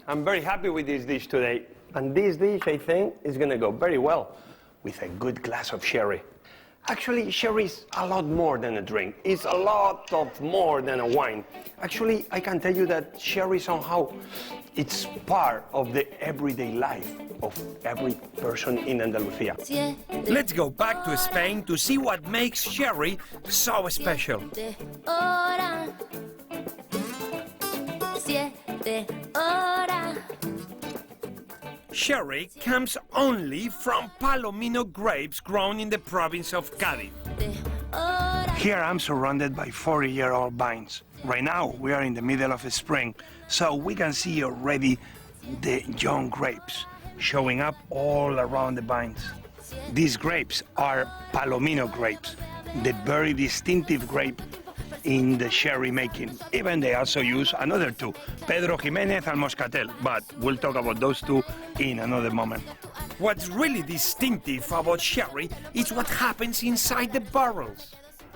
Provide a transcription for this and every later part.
I'm very happy with this dish today. And this dish, I think, is going to go very well with a good glass of sherry. Actually, sherry is a lot more than a drink. It's a lot of more than a wine. Actually, I can tell you that sherry somehow, it's part of the everyday life of every person in Andalusia. Let's go back to Spain to see what makes sherry so special. Sherry comes only from Palomino grapes grown in the province of Cádiz. Here I'm surrounded by 40-year-old vines. Right now we are in the middle of spring, so we can see already the young grapes showing up all around the vines. These grapes are Palomino grapes, the very distinctive grape in the sherry making. Even they also use another two, Pedro Jiménez and Moscatel, but we'll talk about those two in another moment. What's really distinctive about sherry is what happens inside the barrels.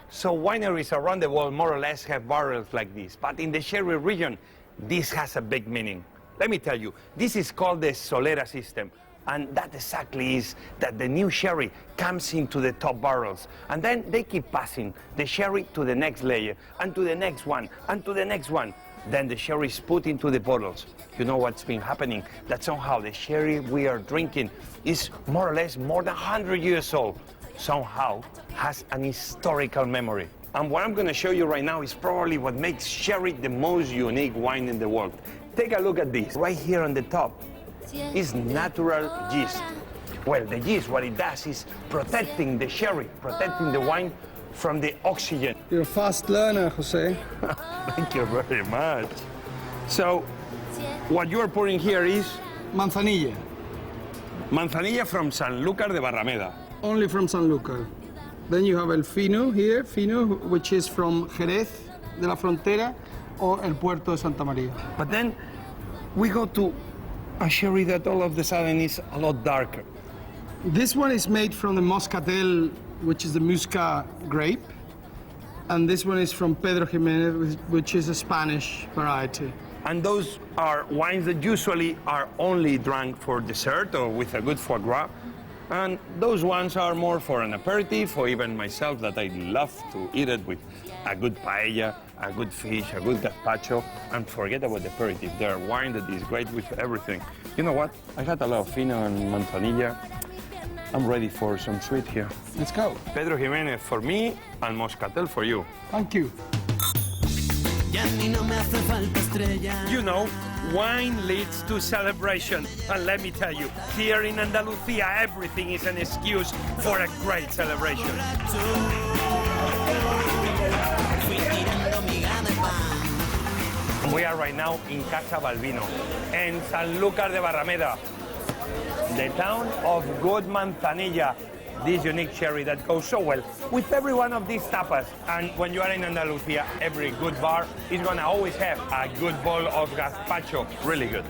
So wineries around the world more or less have barrels like this, but in the sherry region, this has a big meaning. Let me tell you, this is called the Solera system. And that exactly is that the new sherry comes into the top barrels. And then they keep passing the sherry to the next layer, and to the next one, and to the next one. Then the sherry is put into the bottles. You know what's been happening? That somehow the sherry we are drinking is more or less more than 100 years old. Somehow has an historical memory. And what I'm going to show you right now is probably what makes sherry the most unique wine in the world. Take a look at this. Right here on the top is natural yeast. Well, the yeast, what it does is protecting the sherry, protecting the wine from the oxygen. You're a fast learner, Jose. Thank you very much. So, what you are pouring here is? Manzanilla. Manzanilla from Sanlúcar de Barrameda. Only from Sanlúcar. Then you have el fino here, fino, which is from Jerez de la Frontera or el Puerto de Santa María. But then we go to a sherry that all of a sudden is a lot darker. This one is made from the Moscatel, which is the Musca grape. And this one is from Pedro Jiménez, which is a Spanish variety. And those are wines that usually are only drunk for dessert or with a good foie gras. And those ones are more for an aperitif, or even myself, that I love to eat it with a good paella, a good fish, a good gazpacho, and forget about the aperitif. They're wine that is great with everything. You know what? I had a lot of fino and manzanilla. I'm ready for some sweet here. Let's go. Pedro Jiménez for me and Moscatel for you. Thank you. You know, wine leads to celebration. And let me tell you, here in Andalusia, everything is an excuse for a great celebration. We are right now in Casa Balbino, in Sanlúcar de Barrameda, the town of good manzanilla, this unique sherry that goes so well with every one of these tapas. And when you are in Andalusia, every good bar is going to always have a good bowl of gazpacho. Really good.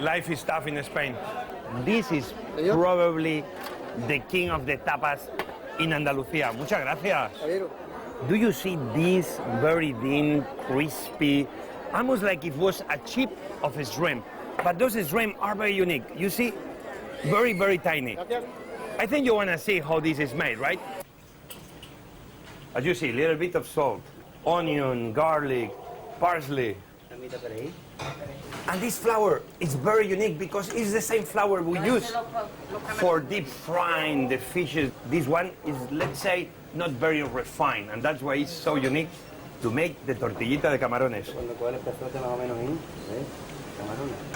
Life is tough in Spain. This is probably the king of the tapas in Andalusia. Muchas gracias. Do you see this very thin, crispy, almost like it was a chip of a shrimp? But those shrimp are very unique. You see, very, very tiny. I think you want to see how this is made, right? As you see, a little bit of salt, onion, garlic, parsley. And this flour is very unique because it's the same flour we use for deep frying the fishes. This one is, let's say, not very refined, and that's why it's so unique to make the tortillita de camarones.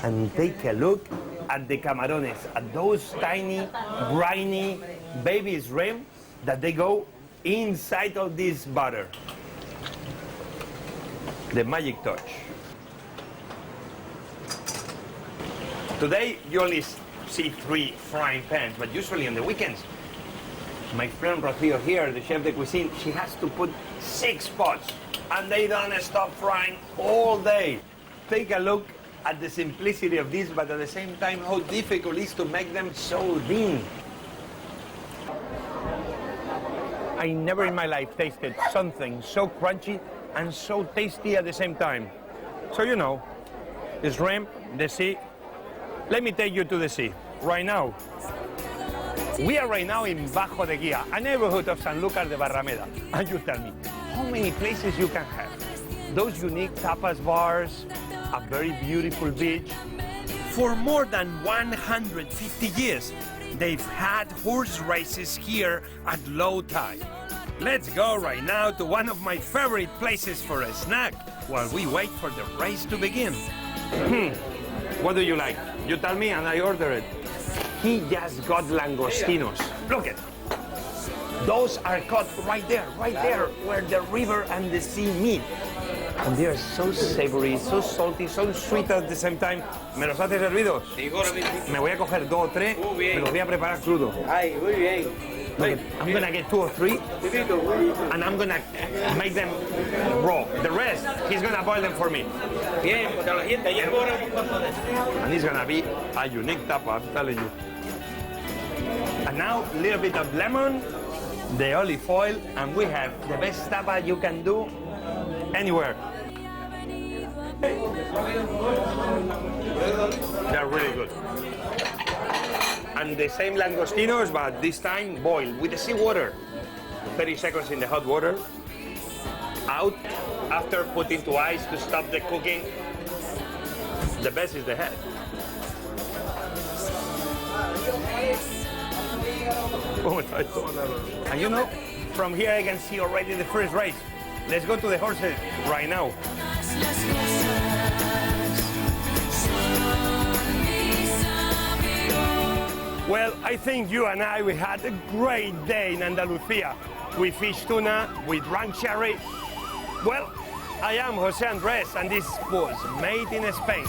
And take a look at the camarones, at those tiny, briny baby shrimp that they go inside of this butter. The magic touch. Today, you only see 3 frying pans, but usually on the weekends, my friend Rocío here, the chef de cuisine, she has to put 6 pots, and they don't stop frying all day. Take a look at the simplicity of this, but at the same time, how difficult it is to make them so thin. I never in my life tasted something so crunchy and so tasty at the same time. So you know, the shrimp, the sea. Let me take you to the sea right now. We are right now in Bajo de Guía, a neighborhood of Sanlúcar de Barrameda. And you tell me, how many places you can have? Those unique tapas bars, a very beautiful beach. For more than 150 years, they've had horse races here at low tide. Let's go right now to one of my favorite places for a snack while we wait for the race to begin. What do you like? You tell me and I order it. He just got langostinos. Look at those are caught right there, where the river and the sea meet. And they are so savory, so salty, so sweet at the same time. ¿Me los haces hervidos? Me voy a coger 2 o 3, me los voy a preparar crudo. Ay, muy bien. Look, I'm gonna get 2 or 3, and I'm gonna make them raw. The rest, he's gonna boil them for me. Bien, pues la gente ayer And it's gonna be a unique tapa, I'm telling you. And now, a little bit of lemon, the olive oil, and we have the best tapa you can do anywhere. They're really good. And the same langostinos, but this time boiled with the seawater. 30 seconds in the hot water. Out after putting to ice to stop the cooking. The best is the head. And you know, from here I can see already the first race. Let's go to the horses right now. Well, I think you and I, we had a great day in Andalusia. We fished tuna, we drank sherry. Well, I am Jose Andres, and this was Made in Spain.